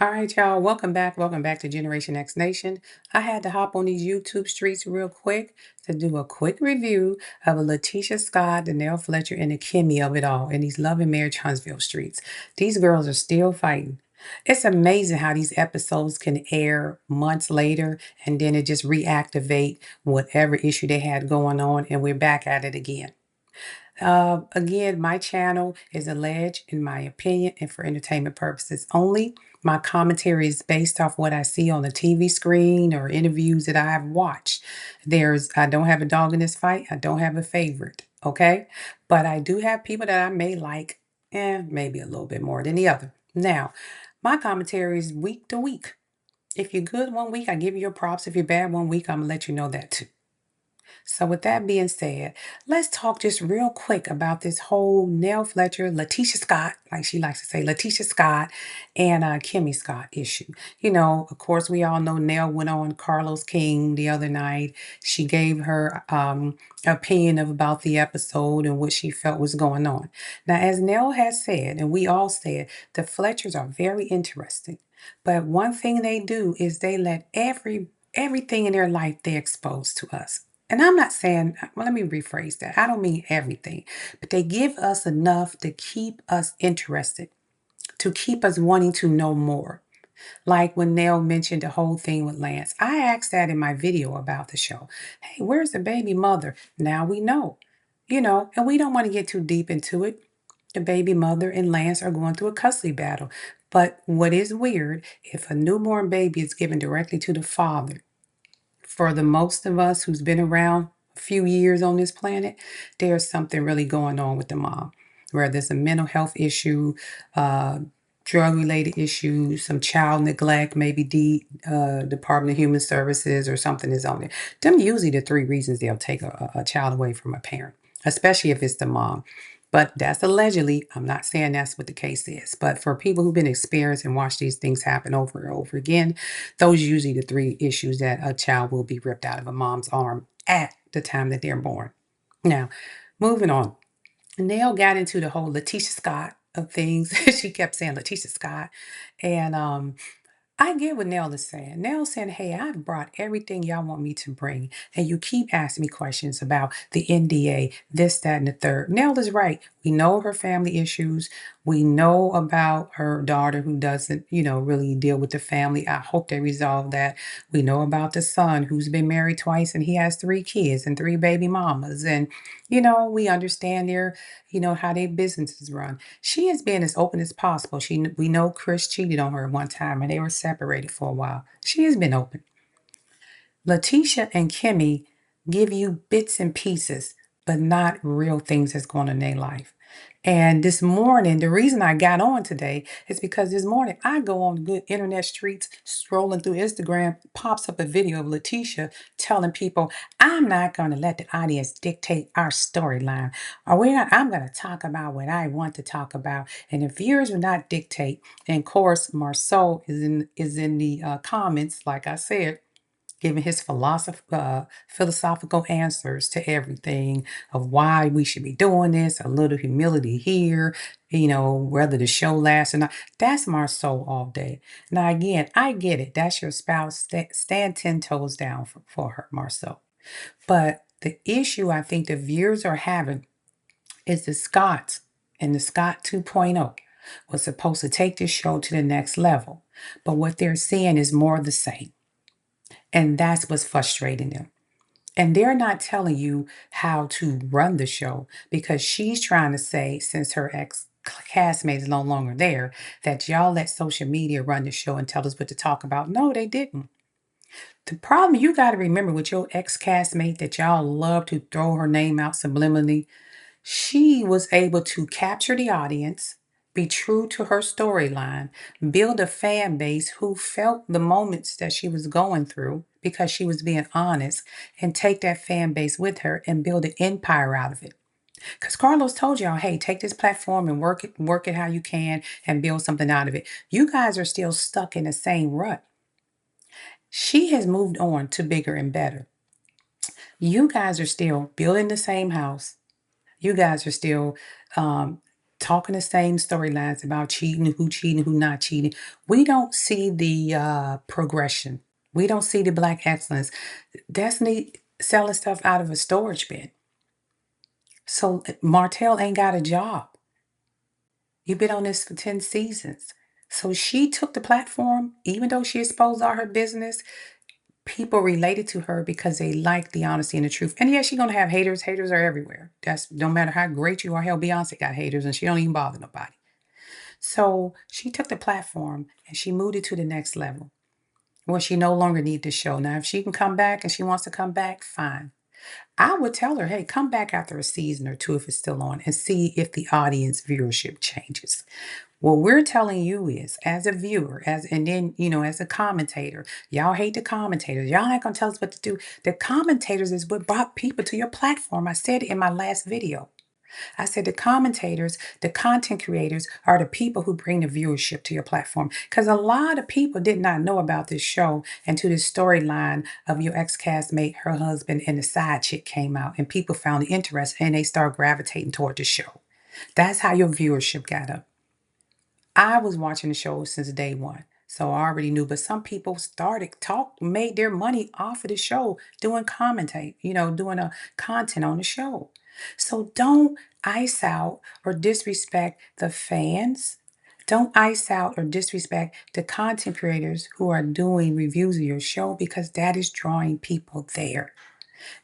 All right, y'all. Welcome back. Welcome back to Generation X Nation. I had to hop on these YouTube streets real quick to do a quick review of a Latisha Scott, the Nell Fletcher, and the Kimmi of it all in these love and marriage Huntsville streets. These girls are still fighting. It's amazing how these episodes can air months later and then it just reactivate whatever issue they had going on, and we're back at it again. Again, my channel is alleged, in my opinion, and for entertainment purposes only. My commentary is based off what I see on the TV screen or interviews that I have watched. I don't have a dog in this fight. I don't have a favorite, okay? But I do have people that I may like, maybe a little bit more than the other. Now, my commentary is week to week. If you're good one week, I give you your props. If you're bad one week, I'm gonna let you know that too. So, with that being said, let's talk just real quick about this whole Nell Fletcher, Latisha Scott, like she likes to say, Latisha Scott and Kimmi Scott issue. Of course, we all know Nell went on Carlos King the other night. She gave her opinion about the episode and what she felt was going on. Now, as Nell has said, and we all said, the Fletchers are very interesting. But one thing they do is they let everything in their life they expose to us. And I'm not saying, well, let me rephrase that. I don't mean everything, but they give us enough to keep us interested, to keep us wanting to know more. Like when Nell mentioned the whole thing with Lance. I asked that in my video about the show. Hey, where's the baby mother? Now we know, and we don't want to get too deep into it. The baby mother and Lance are going through a custody battle. But what is weird, if a newborn baby is given directly to the father, for the most of us who's been around a few years on this planet, there's something really going on with the mom, whether it's a mental health issue, uh, drug related issues, some child neglect, maybe the Department of Human Services or something is on it. Them usually the three reasons they'll take a child away from a parent, especially if it's the mom. But that's allegedly, I'm not saying that's what the case is. But for people who've been experienced and watched these things happen over and over again, those are usually the three issues that a child will be ripped out of a mom's arm at the time that they're born. Now, moving on. Nell got into the whole Latisha Scott of things. She kept saying Latisha Scott. And I get what Nell is saying. Nell's saying, hey, I've brought everything y'all want me to bring. And you keep asking me questions about the NDA, this, that, and the third. Nell is right. We know her family issues. We know about her daughter who doesn't, really deal with the family. I hope they resolve that. We know about the son who's been married twice and he has three kids and three baby mamas. And, we understand how their businesses run. She is being as open as possible. We know Chris cheated on her one time and they were separated for a while. She has been open. Latisha and Kimmi give you bits and pieces, but not real things that's going on in their life. And this morning, the reason I got on today is because this morning I go on good internet streets, scrolling through Instagram, pops up a video of Latisha telling people, I'm not going to let the audience dictate our storyline. I'm going to talk about what I want to talk about. And the viewers will not dictate. And of course, Marceau is in the comments, like I said, giving his philosophical answers to everything of why we should be doing this, a little humility here, whether the show lasts or not. That's Marceau all day. Now, again, I get it. That's your spouse. Stand 10 toes down for her, Marceau. But the issue I think the viewers are having is the Scots and the Scott 2.0 was supposed to take this show to the next level. But what they're seeing is more of the same. And that's what's frustrating them. And they're not telling you how to run the show because she's trying to say, since her ex castmate is no longer there, that y'all let social media run the show and tell us what to talk about. No, they didn't. The problem you got to remember with your ex castmate that y'all love to throw her name out subliminally, she was able to capture the audience, be true to her storyline, build a fan base who felt the moments that she was going through because she was being honest, and take that fan base with her and build an empire out of it. Because Carlos told y'all, hey, take this platform and work it how you can and build something out of it. You guys are still stuck in the same rut. She has moved on to bigger and better. You guys are still building the same house. You guys are still um, talking the same storylines about cheating, who not cheating. We don't see the progression. We don't see the black excellence. Destiny selling stuff out of a storage bin. So Martell ain't got a job. You've been on this for 10 seasons. So she took the platform, even though she exposed all her business, people related to her because they like the honesty and the truth. And yeah, she's gonna have haters. Haters are everywhere. That's no matter how great you are. Hell, Beyonce got haters and she don't even bother nobody. So she took the platform and she moved it to the next level where she no longer need the show. Now, if she can come back and she wants to come back, fine. I would tell her, hey, come back after a season or two if it's still on and see if the audience viewership changes. What we're telling you is, as a viewer, and then, as a commentator, y'all hate the commentators. Y'all ain't gonna tell us what to do. The commentators is what brought people to your platform. I said it in my last video. I said the commentators, the content creators are the people who bring the viewership to your platform. Because a lot of people did not know about this show until this storyline of your ex-castmate, her husband, and the side chick came out. And people found it interesting and they started gravitating toward the show. That's how your viewership got up. I was watching the show since day one. So I already knew, but some people made their money off of the show doing doing a content on the show. So don't ice out or disrespect the fans. Don't ice out or disrespect the content creators who are doing reviews of your show because that is drawing people there.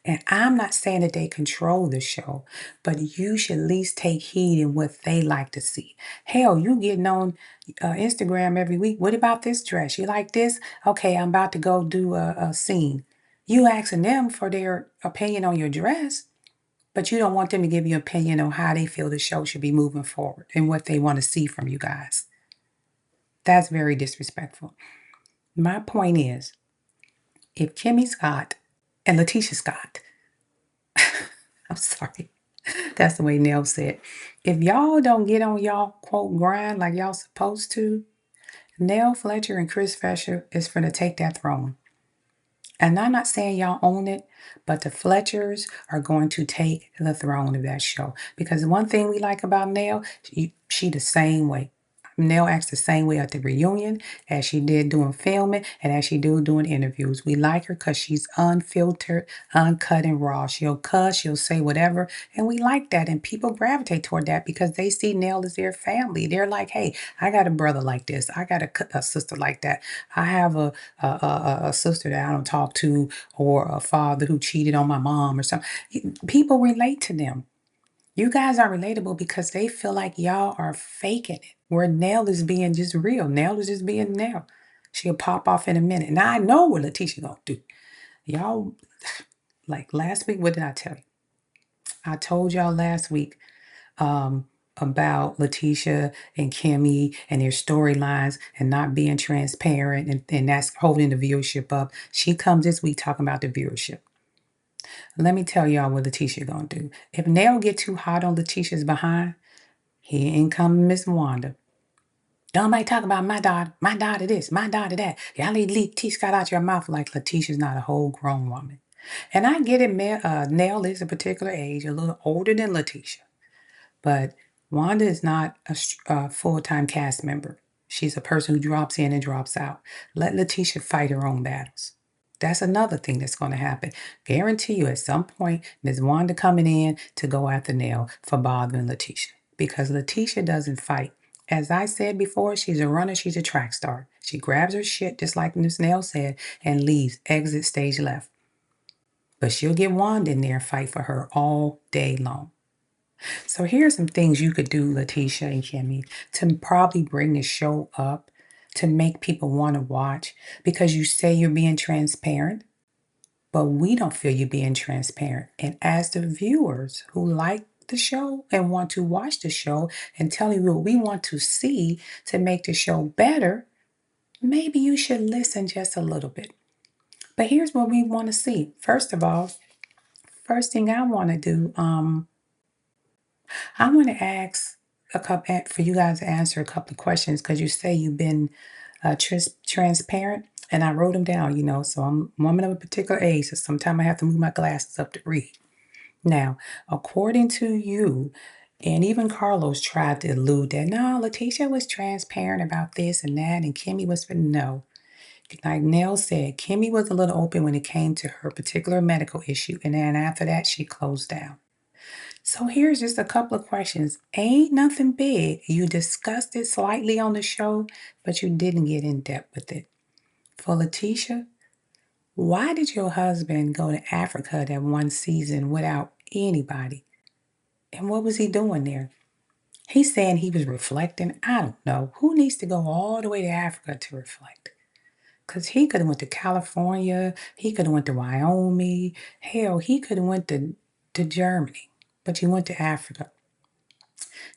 And I'm not saying that they control the show, but you should at least take heed in what they like to see. Hell, you getting on Instagram every week. What about this dress? You like this? Okay, I'm about to go do a scene. You asking them for their opinion on your dress, but you don't want them to give you an opinion on how they feel the show should be moving forward and what they want to see from you guys. That's very disrespectful. My point is, if Kimmi Scott and Latisha Scott, I'm sorry, that's the way Nell said. If y'all don't get on y'all quote grind like y'all supposed to, Nell Fletcher and Chris Fesher is going to take that throne. And I'm not saying y'all own it, but the Fletchers are going to take the throne of that show. Because one thing we like about Nell, she the same way. Nell acts the same way at the reunion as she did doing filming and as she do doing interviews. We like her because she's unfiltered, uncut, and raw. She'll cuss, she'll say whatever, and we like that. And people gravitate toward that because they see Nell as their family. They're like, hey, I got a brother like this. I got a sister like that. I have a sister that I don't talk to, or a father who cheated on my mom or something. People relate to them. You guys are relatable because they feel like y'all are faking it. Where Nell is being just real. Nell is just being Nell. She'll pop off in a minute. Now I know what Latisha gonna do. Y'all, like last week, what did I tell you? I told y'all last week about Latisha and Kimmi and their storylines and not being transparent and that's holding the viewership up. She comes this week talking about the viewership. Let me tell y'all what Latisha gonna do. If Nell get too hot on Latisha's behind, here in come Miss Wanda. Don't nobody talk about my daughter this, my daughter that. Y'all leave Latisha Scott out your mouth like Latisha's not a whole grown woman. And I get it, Nell is a particular age, a little older than Latisha. But Wanda is not a full-time cast member. She's a person who drops in and drops out. Let Latisha fight her own battles. That's another thing that's going to happen. Guarantee you at some point, Ms. Wanda coming in to go after Nell for bothering Latisha. Because Latisha doesn't fight. As I said before, she's a runner, she's a track star. She grabs her shit, just like Ms. Nell said, and leaves, exit stage left. But she'll get Wanda in there and fight for her all day long. So here's some things you could do, Latisha and Kimmi, to probably bring the show up, to make people want to watch, because you say you're being transparent, but we don't feel you're being transparent. And as the viewers who like the show and want to watch the show and tell you what we want to see to make the show better, maybe you should listen just a little bit. But here's what we want to see. First of all, first thing I want to do, I want to ask for you guys to answer a couple of questions because you say you've been transparent, and I wrote them down. So I'm a woman of a particular age, so sometimes I have to move my glasses up to read. Now, according to you, And even Carlos tried to allude that, no, Latisha was transparent about this and that, and Kimmi was, but no. Like Nell said, Kimmi was a little open when it came to her particular medical issue, and then after that, she closed down. So here's just a couple of questions. Ain't nothing big. You discussed it slightly on the show, but you didn't get in depth with it. For Latisha, why did your husband go to Africa that one season without anybody? And what was he doing there? He's saying he was reflecting. I don't know. Who needs to go all the way to Africa to reflect? Because he could have went to California. He could have went to Wyoming. Hell, he could have went to Germany. But he went to Africa.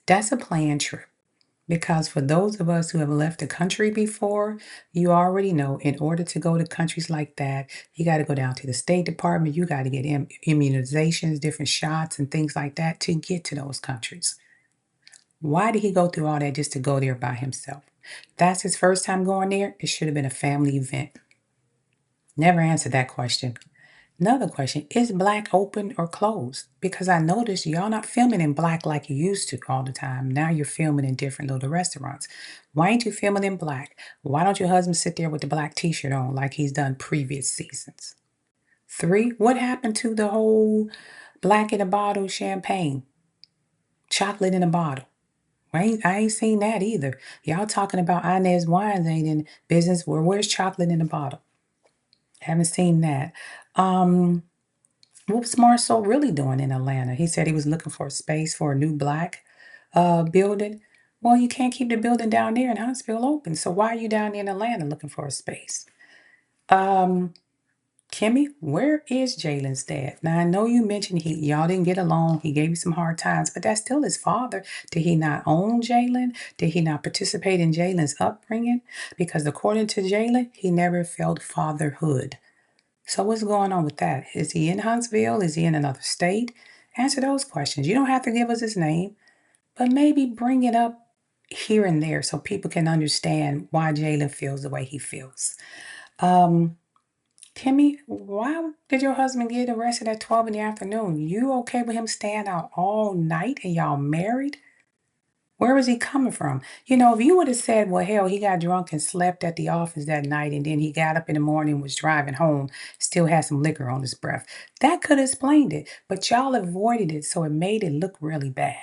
That's a planned trip. Because for those of us who have left the country before, you already know in order to go to countries like that, you got to go down to the State Department. You got to get immunizations, different shots, and things like that to get to those countries. Why did he go through all that just to go there by himself? That's his first time going there. It should have been a family event. Never answered that question. Another question, is black open or closed? Because I noticed y'all not filming in black like you used to all the time. Now you're filming in different little restaurants. Why ain't you filming in black? Why don't your husband sit there with the black t-shirt on like he's done previous seasons? 3, what happened to the whole black in a bottle champagne? Chocolate in a bottle. I ain't seen that either. Y'all talking about Inez wines ain't in business. Where's chocolate in a bottle? Haven't seen that. What was Marcel really doing in Atlanta? He said he was looking for a space for a new black building. Well, you can't keep the building down there in Huntsville open. So why are you down there in Atlanta looking for a space? Kimmi, where is Jalen's dad? Now I know you mentioned y'all didn't get along. He gave you some hard times, but that's still his father. Did he not own Jalen? Did he not participate in Jalen's upbringing? Because according to Jalen, he never felt fatherhood. So what's going on with that? Is he in Huntsville? Is he in another state? Answer those questions. You don't have to give us his name, but maybe bring it up here and there so people can understand why Jalen feels the way he feels. Kimmi, why did your husband get arrested at 12 in the afternoon? You okay with him staying out all night and y'all married? Where was he coming from? You know, if you would have said, well, hell, he got drunk and slept at the office that night and then he got up in the morning and was driving home, still had some liquor on his breath, that could have explained it. But y'all avoided it, so it made it look really bad.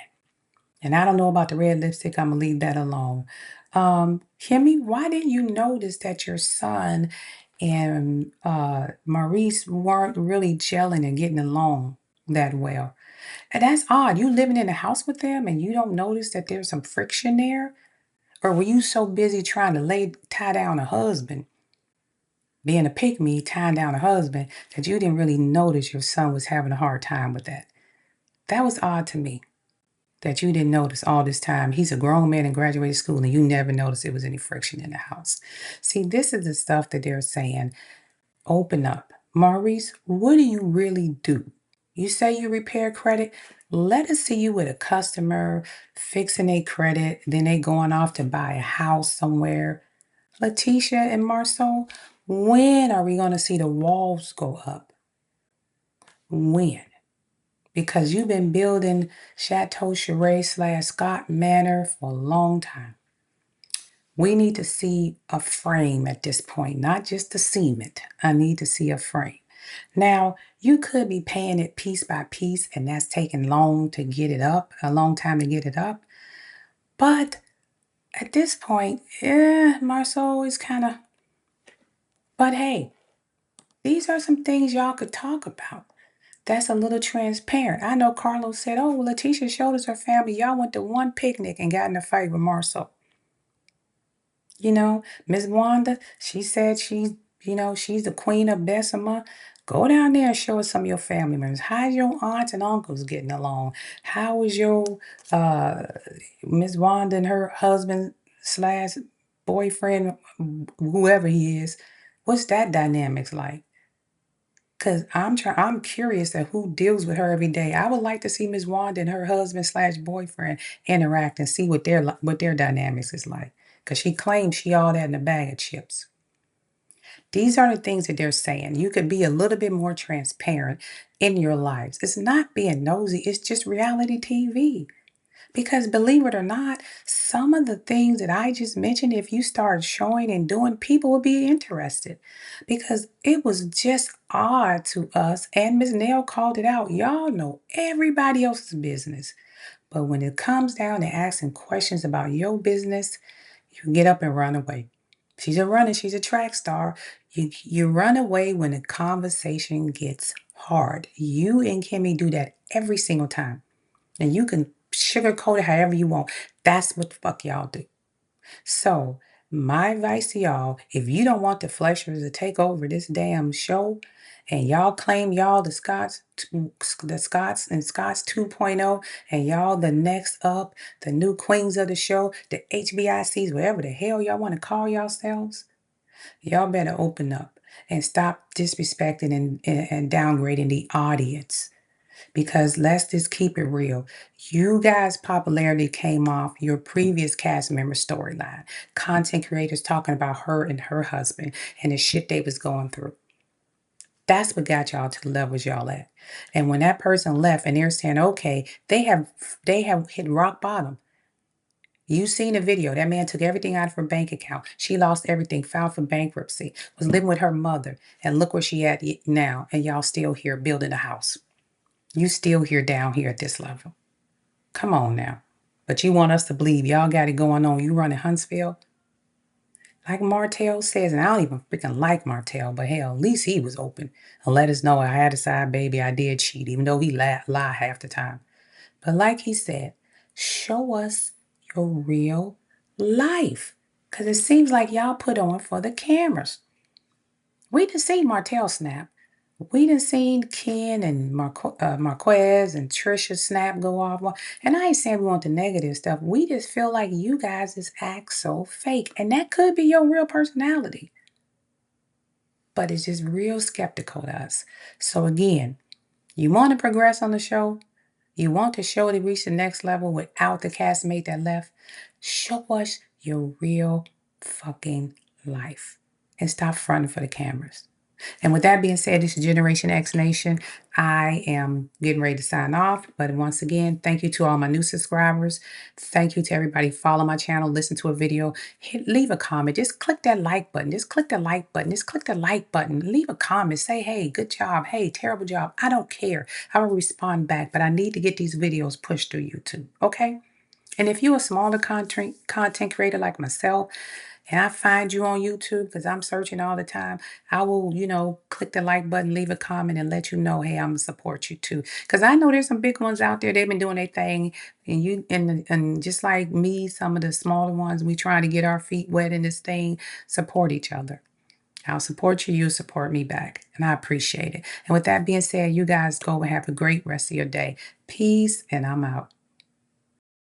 And I don't know about the red lipstick. I'm going to leave that alone. Kimmi, why didn't you notice that your son and Maurice weren't really gelling and getting along that well? And that's odd. You living in the house with them and you don't notice that there's some friction there? Or were you so busy trying to tie down a husband, being a pick me, tying down a husband, that you didn't really notice your son was having a hard time with that? That was odd to me, that you didn't notice all this time. He's a grown man and graduated school and you never noticed there was any friction in the house. See, this is the stuff that they're saying. Open up. Maurice, what do you really do? You say you repair credit. Let us see you with a customer fixing a credit, then they going off to buy a house somewhere. Latisha and Marceau, when are we going to see the walls go up? When? Because you've been building Chateau Charest / Scott Manor for a long time. We need to see a frame at this point, not just the cement. I need to see a frame. Now, you could be paying it piece by piece, and that's taking a long time to get it up. But at this point, Marceau is kind of, but hey, these are some things y'all could talk about. That's a little transparent. I know Carlos said, oh, well, Latisha showed us her family. Y'all went to one picnic and got in a fight with Marceau. You know, Miss Wanda, she said she's the queen of Bessemer. Go down there and show us some of your family members. How's your aunts and uncles getting along? How is your Miss Wanda and her husband / boyfriend, whoever he is? What's that dynamics like? Cause I'm curious at who deals with her every day. I would like to see Miss Wanda and her husband / boyfriend interact and see what their dynamics is like. Cause she claims she all that in a bag of chips. These are the things that they're saying. You could be a little bit more transparent in your lives. It's not being nosy. It's just reality TV. Because believe it or not, some of the things that I just mentioned, if you start showing and doing, people will be interested. Because it was just odd to us, and Miss Nell called it out. Y'all know everybody else's business. But when it comes down to asking questions about your business, you get up and run away. She's a runner, she's a track star. You run away when the conversation gets hard. You and Kimmy do that every single time. And you can sugarcoat it however you want. That's what the fuck y'all do. So, my advice to y'all, if you don't want the Fleshers to take over this damn show and y'all claim y'all the Scots and Scots 2.0 and y'all the next up, the new queens of the show, the HBICs, whatever the hell y'all want to call yourselves, y'all better open up and stop disrespecting and downgrading the audience. Because let's just keep it real. You guys' popularity came off your previous cast member storyline. Content creators talking about her and her husband and the shit they was going through. That's what got y'all to the levels y'all at. And when that person left and they're saying, okay, they have hit rock bottom. You seen the video. That man took everything out of her bank account. She lost everything, filed for bankruptcy, was living with her mother. And look where she at now. And y'all still here building a house. You still here down here at this level. Come on now. But you want us to believe y'all got it going on. You running Huntsville? Like Martell says, and I don't even freaking like Martell, but hell, at least he was open and let us know I had a side baby, I did cheat, even though he lie half the time. But like he said, show us your real life. Because it seems like y'all put on for the cameras. We done seen Martell snap. We done seen Ken and Marquez and Trisha snap go off. And I ain't saying we want the negative stuff. We just feel like you guys just act so fake. And that could be your real personality. But it's just real skeptical to us. So again, you want to progress on the show? You want the show to reach the next level without the castmate that left? Show us your real fucking life. And stop fronting for the cameras. And with that being said, this is Generation X Nation. I am getting ready to sign off. But once again, thank you to all my new subscribers. Thank you to everybody follow my channel, listen to a video, leave a comment. Just click that like button. Just click the like button. Just click the like button. Leave a comment. Say, hey, good job. Hey, terrible job. I don't care. I will respond back. But I need to get these videos pushed through YouTube. Okay? And if you're a smaller content creator like myself, and I find you on YouTube because I'm searching all the time, I will, click the like button, leave a comment, and let you know, hey, I'm gonna support you too. Because I know there's some big ones out there. They've been doing their thing, and just like me, some of the smaller ones, we trying to get our feet wet in this thing. Support each other. I'll support you. You support me back, and I appreciate it. And with that being said, you guys go and have a great rest of your day. Peace, and I'm out.